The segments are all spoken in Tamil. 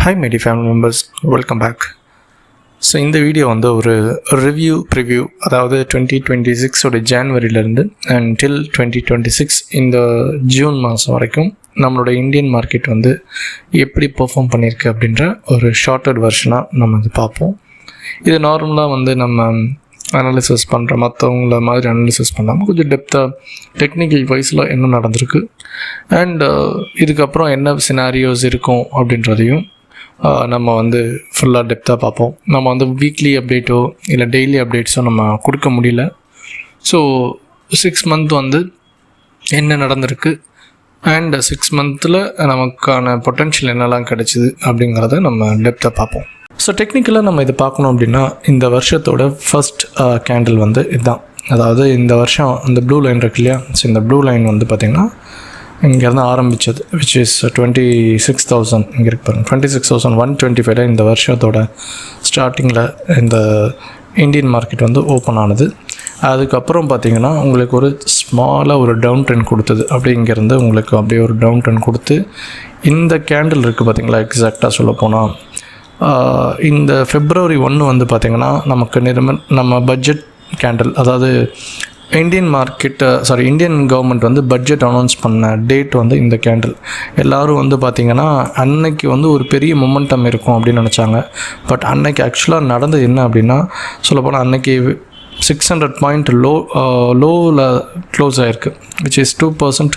Hi my dear family members, welcome back. So இந்த வீடியோ வந்து ஒரு ப்ரிவ்யூ அதாவது 2026 ஜான்வரியிலேருந்து டில் 2026 இந்த ஜூன் மாதம் வரைக்கும் நம்மளோட இந்தியன் மார்க்கெட் வந்து எப்படி பெர்ஃபார்ம் பண்ணியிருக்கு அப்படின்ற ஒரு ஷார்ட்டட் வெர்ஷனாக நம்ம இது பார்ப்போம். இது நார்மலாக வந்து நம்ம அனாலிசிஸ் பண்ணுற மற்றவங்கள மாதிரி அனாலிசிஸ் பண்ணாமல் கொஞ்சம் டெப்த்தாக டெக்னிக்கல் வைஸில் என்ன நடந்திருக்கு அண்ட் இதுக்கப்புறம் என்ன சினாரியோஸ் இருக்கும் அப்படின்றதையும் நம்ம வந்து ஃபுல்லாக டெப்த்தாக பார்ப்போம். நம்ம வந்து வீக்லி அப்டேட்டோ இல்லை டெய்லி அப்டேட்ஸோ நம்ம கொடுக்க முடியல. ஸோ 6 மந்த் வந்து என்ன நடந்திருக்கு அண்ட் 6 மந்தில் நமக்கான பொட்டென்ஷியல் என்னெல்லாம் கிடச்சிது அப்படிங்கிறத நம்ம டெப்த்தாக பார்ப்போம். ஸோ டெக்னிக்கலாக நம்ம இதை பார்க்கணும் அப்படின்னா இந்த வருஷத்தோட ஃபஸ்ட் கேண்டில் வந்து இதுதான். அதாவது இந்த வருஷம் இந்த ப்ளூ லைன் இருக்கு இல்லையா, ஸோ இந்த ப்ளூ லைன் வந்து பார்த்திங்கன்னா இங்கேருந்து ஆரம்பித்தது விச் இஸ் 26,000. இங்கே இருக்கு பாருங்கள், 26,125 இந்த வருஷத்தோட ஸ்டார்டிங்கில் இந்த இந்தியன் மார்க்கெட் வந்து ஓப்பன் ஆனது. அதுக்கப்புறம் பார்த்திங்கன்னா உங்களுக்கு ஒரு ஸ்மாலாக ஒரு டவுன் ட்ரெண்ட் கொடுத்தது. அப்படி இங்கேருந்து உங்களுக்கு அப்படியே ஒரு டவுன் ட்ரெண்ட் கொடுத்து இந்த கேண்டில் இருக்குது பார்த்திங்களா, எக்ஸாக்டாக சொல்லப்போனால் இந்த February 1 வந்து பார்த்திங்கன்னா நமக்கு நம்ம பட்ஜெட் கேண்டில், அதாவது இந்தியன் கவர்மெண்ட் வந்து பட்ஜெட் அனௌன்ஸ் பண்ண டேட் வந்து இந்த கேண்டில். எல்லோரும் வந்து பார்த்திங்கன்னா அன்னைக்கு வந்து ஒரு பெரிய மொமெண்டம் இருக்கும் அப்படின்னு நினச்சாங்க. பட் அன்னைக்கு ஆக்சுவலாக நடந்தது என்ன அப்படின்னா, சொல்லப்போனால் அன்னைக்கு 600 பாயிண்ட் லோவில் க்ளோஸ் ஆகிருக்கு, விச் இஸ் 2%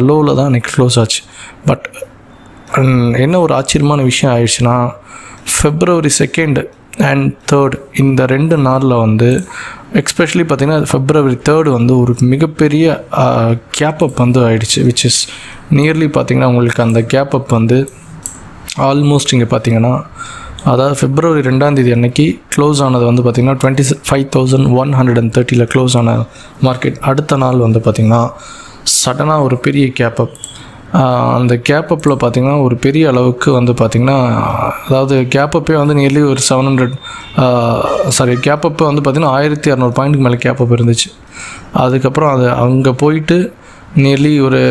லோவில் தான் அன்றைக்கி க்ளோஸ் ஆச்சு. பட் என்ன ஒரு ஆச்சரியமான விஷயம் ஆயிடுச்சுன்னா, February 2 and 3 இந்த 2 நாளில் வந்து எக்ஸ்பெஷலி பார்த்திங்கன்னா February 3 வந்து ஒரு மிகப்பெரிய கேப் அப் வந்து ஆகிடுச்சு. விச் இஸ் நியர்லி பார்த்திங்கன்னா உங்களுக்கு அந்த கேப் அப் வந்து ஆல்மோஸ்ட் இங்கே பார்த்திங்கன்னா, அதாவது February 2 அன்னைக்கு க்ளோஸ் ஆனது வந்து பார்த்திங்கன்னா 25,130 க்ளோஸ் ஆன மார்க்கெட். அடுத்த நாள் வந்து பார்த்திங்கன்னா சடனாக ஒரு பெரிய கேப் அப். அந்த கேப் அப்பில் பார்த்திங்கன்னா ஒரு பெரிய அளவுக்கு வந்து பார்த்திங்கன்னா, அதாவது கேப் அப்பே வந்து நியர்லி ஒரு 700 கேப் அப்போ வந்து பார்த்திங்கன்னா 1,200 பாயிண்ட்டுக்கு மேலே கேப் அப் இருந்துச்சு. அதுக்கப்புறம் அது அங்கே போயிட்டு நியர்லி ஒரு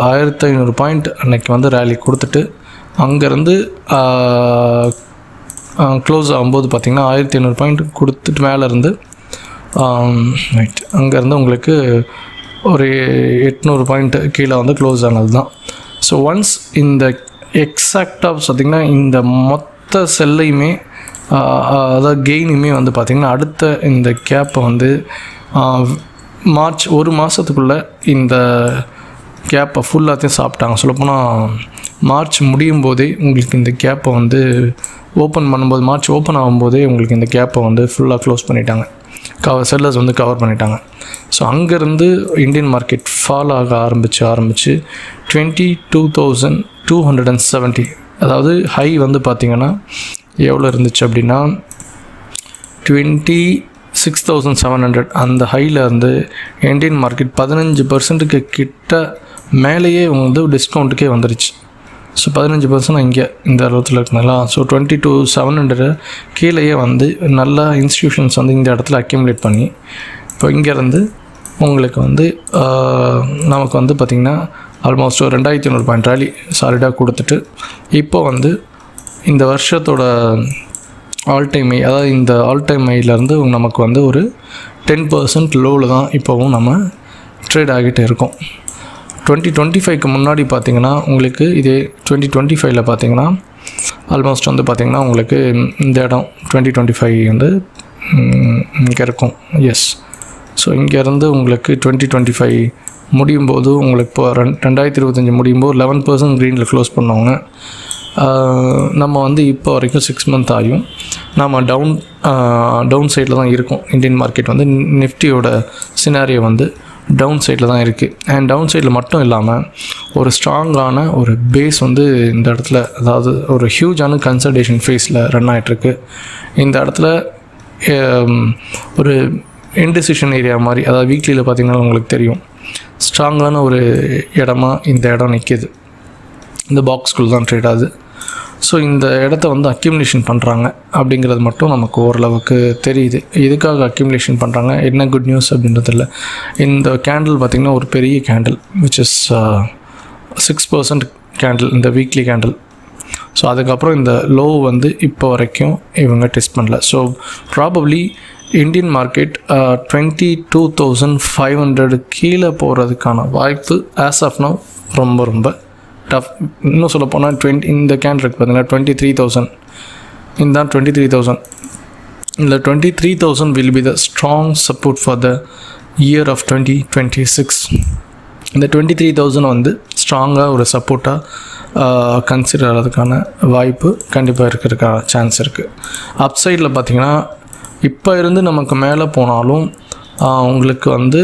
1,500 பாயிண்ட் அன்றைக்கி வந்து ரேலி கொடுத்துட்டு அங்கேருந்து க்ளோஸ் ஆகும்போது பார்த்திங்கன்னா 1,500 பாயிண்ட் கொடுத்துட்டு மேலேருந்து அங்கேருந்து உங்களுக்கு ஒரு 800 பாயிண்ட் கீழே வந்து க்ளோஸ் ஆனது தான். ஸோ ஒன்ஸ் இந்த எக்ஸாக்டாக பார்த்திங்கன்னா இந்த மொத்த செல்லையுமே அதாவது கெயினுமே வந்து பார்த்திங்கன்னா அடுத்த இந்த கேப்பை வந்து மார்ச் ஒரு மாதத்துக்குள்ளே இந்த கேப்பை ஃபுல்லாத்தையும் சாப்பிட்டாங்க. சொல்லப்போனால் மார்ச் முடியும் போதே உங்களுக்கு இந்த கேப்பை வந்து ஓப்பன் பண்ணும்போது, மார்ச் ஓப்பன் ஆகும்போதே உங்களுக்கு இந்த கேப்பை வந்து ஃபுல்லாக க்ளோஸ் பண்ணிட்டாங்க, செல்லர்ஸ் வந்து கவர் பண்ணிட்டாங்க. ஸோ அங்கேருந்து இந்தியன் மார்க்கெட் ஃபால் ஆக ஆரம்பித்து 22,270, அதாவது ஹை வந்து பார்த்திங்கன்னா எவ்வளோ இருந்துச்சு அப்படின்னா 26,700. அந்த ஹையில் இருந்து இந்தியன் மார்க்கெட் 15% கிட்ட மேலேயே வந்து டிஸ்கவுண்ட்டுக்கே வந்துருச்சு. ஸோ 15% இங்கே இந்த இடத்துல இருக்குங்களா. ஸோ 22,700 கீழேயே வந்து நல்லா இன்ஸ்டியூஷன்ஸ் வந்து இந்த இடத்துல அக்யூமுலேட் பண்ணி இப்போ இங்கேருந்து உங்களுக்கு வந்து நமக்கு வந்து பார்த்திங்கன்னா ஆல்மோஸ்ட் ஒரு 2,500 பாயிண்ட் ரேலி சாலிடாக கொடுத்துட்டு இப்போ வந்து இந்த வருஷத்தோட ஆல் டைம் ஹை, அதாவது இந்த ஆல் டைம் ஹையிலேருந்து நமக்கு வந்து ஒரு 10% லோவில் தான் இப்போவும் நம்ம ட்ரேட் ஆகிட்டு இருக்கோம். 2025க்கு முன்னாடி பார்த்திங்கன்னா உங்களுக்கு இதே 2025ல் பார்த்திங்கன்னா ஆல்மோஸ்ட் வந்து பார்த்திங்கன்னா உங்களுக்கு இந்த இடம் 2025 வந்து இங்கே இருக்கும். எஸ், ஸோ இங்கேருந்து உங்களுக்கு 2025 முடியும் போது உங்களுக்கு இப்போ 2025 முடியும் போது 11% க்ரீனில் க்ளோஸ் பண்ணுவாங்க. நம்ம வந்து இப்போ வரைக்கும் 6 மந்த் ஆகியும் நம்ம டவுன் சைடில் தான் இருக்கும். இந்தியன் மார்க்கெட் வந்து நிஃப்டியோட சினாரியோ வந்து டவுன் சைடில் தான் இருக்குது. அண்ட் டவுன் சைடில் மட்டும் இல்லாமல் ஒரு ஸ்ட்ராங்கான ஒரு பேஸ் வந்து இந்த இடத்துல, அதாவது ஒரு ஹியூஜான கன்சல்டேஷன் ஃபேஸில் ரன் ஆகிட்டுருக்கு. இந்த இடத்துல ஒரு இன்டிசிஷன் ஏரியா மாதிரி, அதாவது வீக்லியில் பார்த்திங்கன்னா உங்களுக்கு தெரியும் ஸ்ட்ராங்கான ஒரு இடமா இந்த இடம் நிற்கிது. இந்த பாக்ஸ்குள்ளே தான் ட்ரேட் ஆகுது. ஸோ இந்த இடத்த வந்து அக்யூமுலேஷன் பண்ணுறாங்க அப்படிங்கிறது மட்டும் நமக்கு ஓரளவுக்கு தெரியுது. எதுக்காக அக்யூமுலேஷன் பண்ணுறாங்க, என்ன குட் நியூஸ் அப்படின்றது இல்லை. இந்த கேண்டில் பார்த்திங்கன்னா ஒரு பெரிய கேண்டில் விச் இஸ் 6% கேண்டில், இந்த வீக்லி கேண்டில். ஸோ அதுக்கப்புறம் இந்த லோ வந்து இப்போ வரைக்கும் இவங்க டெஸ்ட் பண்ணல. ஸோ ப்ராபப்ளி இந்தியன் மார்க்கெட் 22,500 கீழே போகிறதுக்கான வாய்ப்பு ஆஸ் ஆஃப் நவ் ரொம்ப ரொம்ப டஃப். இன்னும் சொல்ல போனால் இந்த கேன் இருக்குது பார்த்தீங்கன்னா 23,000, இந்த 23,000, இந்த 23,000 will be the strong support for the year of 2026. இந்த 23,000 வந்து ஸ்ட்ராங்காக ஒரு சப்போர்ட்டாக கன்சிடர் ஆகிறதுக்கான வாய்ப்பு கண்டிப்பாக இருக்கிறதுக்கான சான்ஸ் இருக்குது. அப்சைடில் பார்த்திங்கன்னா இப்போ இருந்து நமக்கு மேலே போனாலும் உங்களுக்கு வந்து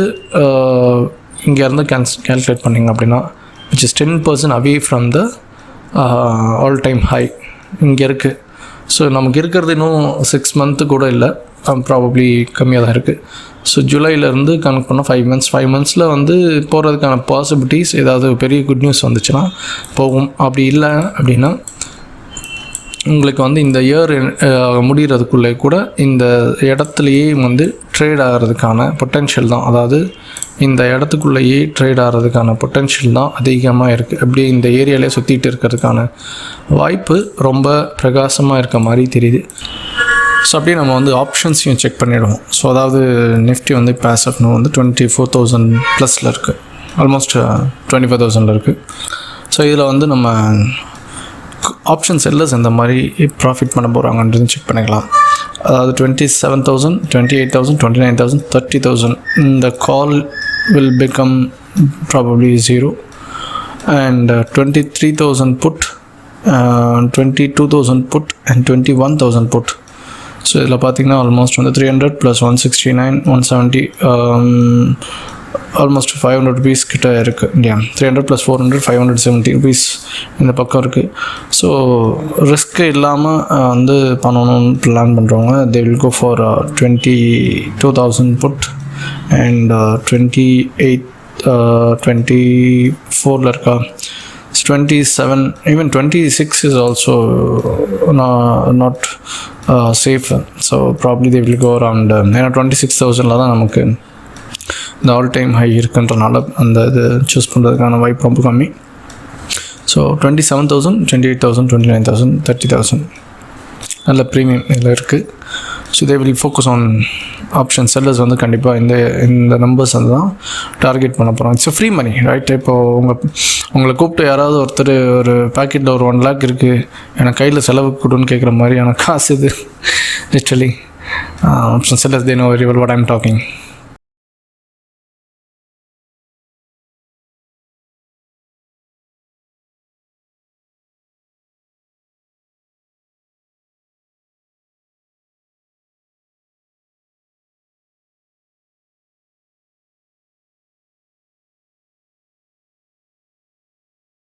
இங்கேருந்து கேல்குலேட் பண்ணிங்க அப்படின்னா which is 10% away from the all time high இங்கே இருக்குது. ஸோ நமக்கு இருக்கிறது இன்னும் 6 month கூட இல்லை, ப்ராபப்ளி கம்மியாக தான் இருக்குது. ஸோ ஜூலையிலேருந்து கணக்கு பண்ணால் 5 monthஸில் வந்து போகிறதுக்கான பாசிபிலிட்டிஸ், ஏதாவது பெரிய குட் நியூஸ் வந்துச்சுன்னா போகும். அப்படி இல்லை அப்படின்னா உங்களுக்கு வந்து இந்த இயர் முடிகிறதுக்குள்ளே கூட இந்த இடத்துலையே வந்து ட்ரேட் ஆகிறதுக்கான பொட்டென்ஷியல் தான், அதாவது இந்த இடத்துக்குள்ளேயே ட்ரேட் ஆகிறதுக்கான பொட்டென்ஷியல் தான் அதிகமாக இருக்குது. அப்படியே இந்த ஏரியாவிலே சுற்றிட்டு இருக்கிறதுக்கான வாய்ப்பு ரொம்ப பிரகாசமாக இருக்க மாதிரி தெரியுது. ஸோ அப்படியே நம்ம வந்து ஆப்ஷன்ஸையும் செக் பண்ணிவிடுவோம். ஸோ அதாவது நிஃப்டி வந்து இப்போ ஆஸ் ஆஃப் நோ வந்து 24,000 ப்ளஸில் இருக்குது, ஆல்மோஸ்ட் 25,000 இருக்குது. ஸோ இதில் வந்து நம்ம ஆப்ஷன் செல்லர்ஸ் எந்த மாதிரி ப்ராஃபிட் பண்ண போகிறாங்கன்றது செக் பண்ணிக்கலாம். அதாவது 27,000, 28,000, 29,000, 30,000 இந்த கால் will become probably 0, and 23,000 put, 22,000 put and 21,000 put. So இதில் பார்த்திங்கன்னா ஆல்மோஸ்ட் வந்து 300 + 169, 170, ஆல்மோஸ்ட் 500 rupees கிட்ட இருக்குது இல்லையா. 300 + 400, 570 rupees இந்த பக்கம் இருக்குது. ஸோ ரிஸ்க்கு இல்லாமல் வந்து பண்ணணும்னு பிளான் பண்ணுறவங்க they will go for 22,000 put and 24 இருக்கா, 27, even 26 is also not safe. So probably they will go around 26,000 தான் நமக்கு இந்த ஆல் டைம் ஹை இருக்குன்றனால அந்த இது சூஸ் பண்ணுறதுக்கான வாய்ப்பு ரொம்ப கம்மி. ஸோ 27,000, 28,000, 29,000, 30,000 நல்ல ப்ரீமியம் இதில் இருக்குது. So they will focus on option. Sellers வந்து கண்டிப்பாக இந்த நம்பர்ஸ் வந்து தான் டார்கெட் பண்ண போகிறோம். It's free money right. இப்போது உங்களை கூப்பிட்டு யாராவது ஒருத்தர் ஒரு பேக்கெட்டில் ஒரு 1 lakh இருக்குது, எனக்கு கையில் செலவுக்கு கொடுன்னு கேட்குற மாதிரியான காசு இது literally. Option sellers they know very well what I am talking.